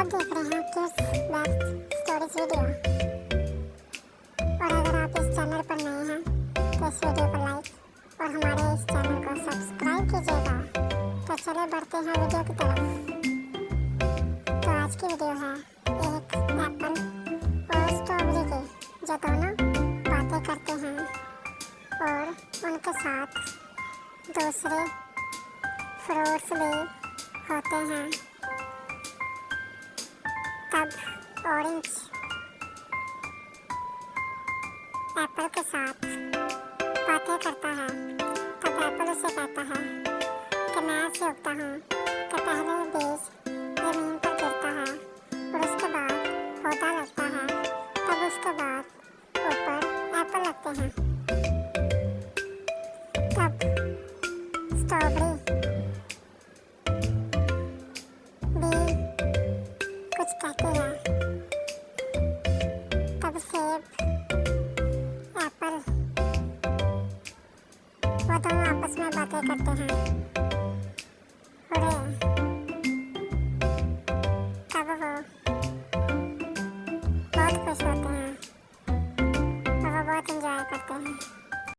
देख रहे हैं किड्स बेस्ट स्टोरीज वीडियो। और अगर आप इस चैनल पर नए हैं तो इस वीडियो को लाइक और हमारे इस चैनल को सब्सक्राइब कीजिएगा। तो चले बढ़ते हैं वीडियो की तरफ। तो आज की वीडियो है एक एप्पल और स्ट्रॉबेरी की, जो दोनों बातें करते हैं और उनके साथ दूसरे फ्रूट्स भी होते हैं। तब ऑरेंज एप्पल के साथ बातें करता है। तब एप्पल उसे कहता है कि मैं ऐसे उगता हूँ कि पहले बीज जमीन पर गिरता है और उसके बाद पौधा लगता है, तब उसके बाद ऊपर एप्पल लगते हैं। तब स्ट्रॉबेरी भी कुछ कहती है। तब सेब, एप्पल, वो दोनों आपस में बातें करते हैं। हुर्रे! तब वो बहुत खुश होते